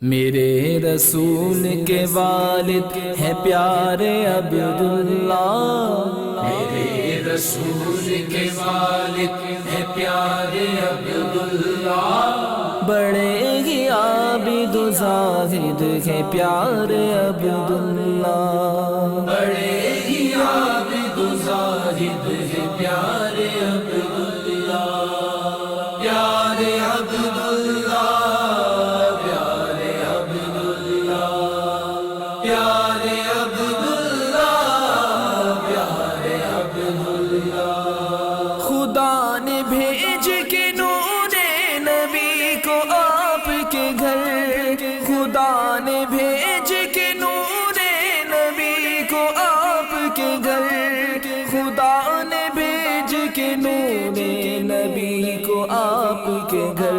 میرے رسول کے والد ہیں پیارے عبداللہ، میرے رسول کے والد ہیں پیارے عبداللہ، بڑے ہی عابد و زاہد ہیں پیارے عبداللہ، بڑے ہی عابد و زاہد ہیں پیارے عبداللہ، پیارے عبداللہ، پیارے عبداللہ، پیارے عبداللہ، پیارے عبداللہ۔ خدا نے بھیج کے نور نبی کو آپ کے گھر، خدا نے بھیج کے نور نبی کو آپ کے گھر، خدا نے بھیج کے نور نبی کو آپ کے گھر،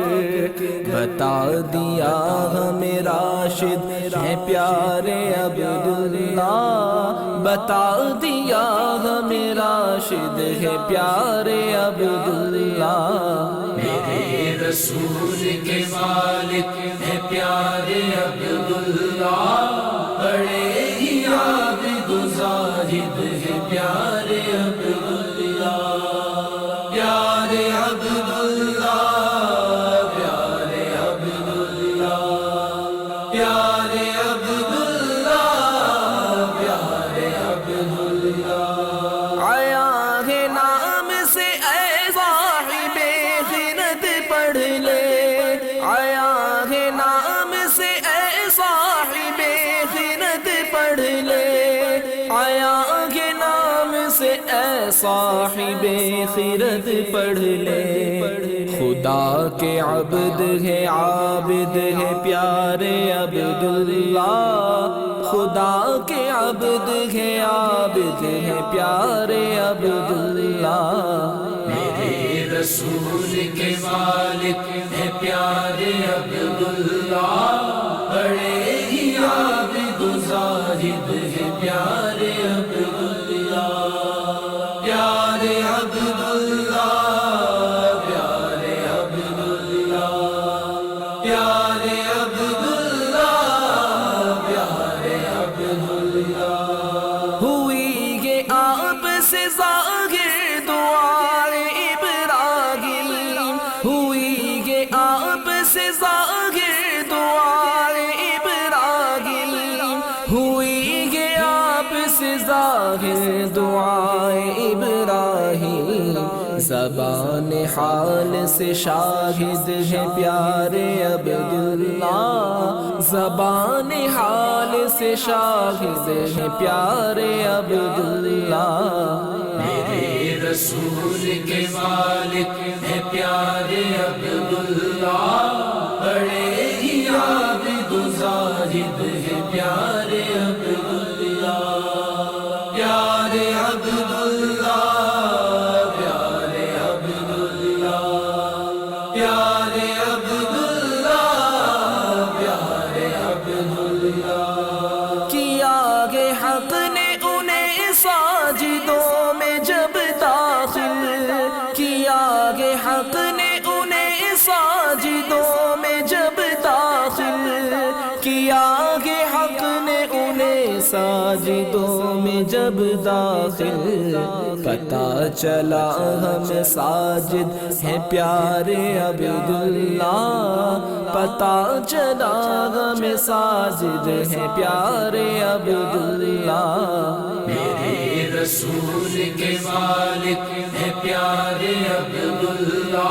بتا دیا ہمیں راشد ہے پیارے عبداللہ، بتا دیا ہمیں راشد ہے پیارے عبداللہ۔ میرے رسول کے والد ہیں پیارے عبداللہ، بڑے ہی عابد و زاہد ہیں پیارے عبداللہ، پیارے عبداللہ، پیارے عبداللہ، پیارے عبداللہ، پیارے عبداللہ۔ آیا ہے نام سے اے صاحب خیرت پڑھ لے، آیا ہے نام سے اے صاحب خیرت پڑھ لے، آیا ہے نام سے اے صاحب خیرت پڑھ لے، خدا کے عبد ہے عابد ہے پیارے عبداللہ، خدا کے عبد ہے عابد ہے پیارے عبداللہ۔ میرے رسول کے والد ہیں پیارے عبداللہ، بڑے ہی عابد و زاہد ہیں پیارے عبداللہ، پیارے عبداللہ، پیارے عبداللہ، پیارے عبداللہ، پیارے عبداللہ۔ ہوئی یہ آپ سے ظاہر دعائے ابراہیم، ہوئی یہ آپ سے ظاہر دعائے ابراہیم، ہوئی یہ آپ سے ظاہر دعائے ابراہیم، زبان حال سے شاہد ہے پیارے عبداللہ، زبان حال سے شاہد ہے پیارے عبداللہ۔ میرے رسول کے والد ہیں پیارے عبداللہ، بڑے ہی عابد و زاہد ہیں پیارے عبداللہ، پیارے عبداللہ، پیارے عبداللہ، پیارے عبداللہ، پیارے عبداللہ۔ کیا کہ حق نے انہیں ساجدوں میں جب داخل کیا، کہ حق نے انہیں ساجدوں میں جب داخل کیا، کہ حق نے انہیں ساجدوں میں جب داخل، پتہ چلا ہم ساجد ہیں پیارے عبداللہ، پتہ چلا ہم ساجد ہیں پیارے عبداللہ۔ میرے رسول کے والد ہیں پیارے عبداللہ،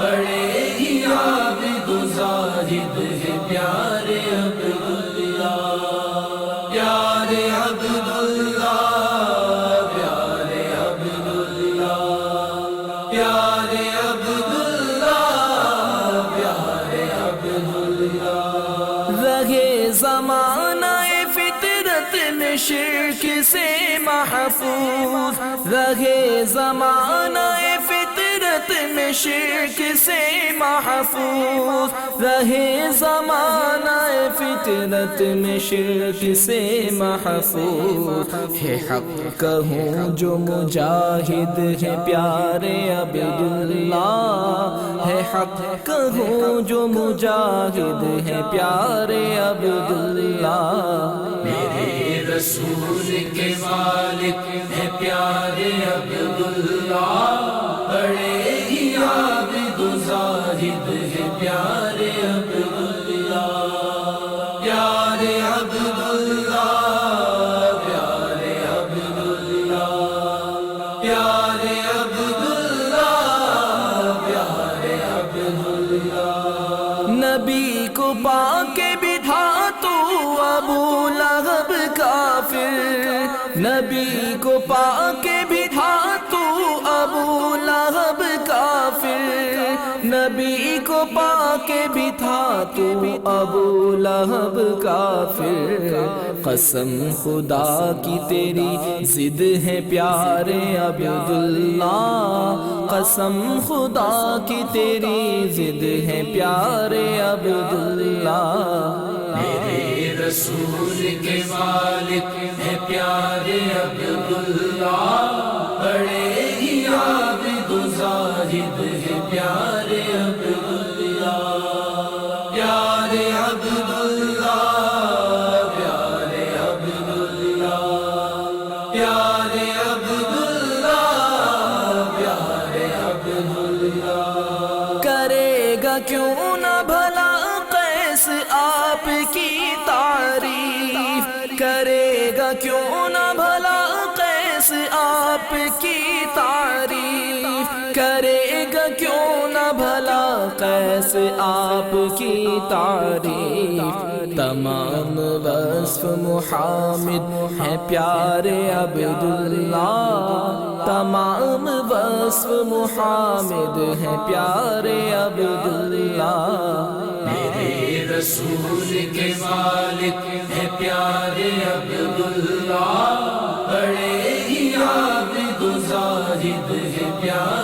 بڑے ہی عابد و زاہد ہیں پیارے عبداللہ، پیارے عبداللہ، پیارے عبداللہ، پیارے عبداللہ، پیارے عبداللہ۔ رہے زمانہ فطرت میں شرک سے محفوظ، رہے زمانہ فطرت میں شرک سے محفوظ، رہے زمانہ فطرت فطرت میں شرک سے محفوظ ہے حق کہوں جو مجاہد ہے پیارے عبداللہ ہے حق کہوں جو مجاہد ہے پیارے عبداللہ میرے رسول کے مالک ہے پیارے عبداللہ بڑے ہی عابد و زاہد ہے پیارے عبداللہ پیارے عبداللہ پیارے عبداللہ پیارے عبداللہ پیارے عبداللہ نبی کو پا کے بٹھا تو ابو لہب کافر نبی کو پا کے بٹھا تو ابو لہب کافر نبی کو پا کے بٹھا تو ابو لہب کافر قسم خدا کی تیری ضد ہے پیارے عبداللہ قسم خدا کی تیری ضد ہے پیارے عبداللہ میرے رسول کے مالک ہے پیارے عبداللہ بڑے ہی عابد و زاہد ہے پیارے عبداللہ پیارے عبداللہ پیارے عبداللہ پیارے عبداللہ پیارے عبداللہ کرے گا کیوں نہ بھلا قیس آپ کی تعریف کرے گا کیوں نہ بھلا قیس آپ کی تعریف کرے گا کیوں نہ بھلا قیس آپ کی تعریف تمام وصف محامد ہے پیارے عبداللہ تمام وصف محامد ہے پیارے عبداللہ میرے رسول کے مالک ہے پیارے عبداللہ بڑے ہی عابد و زاہد ہے پیارے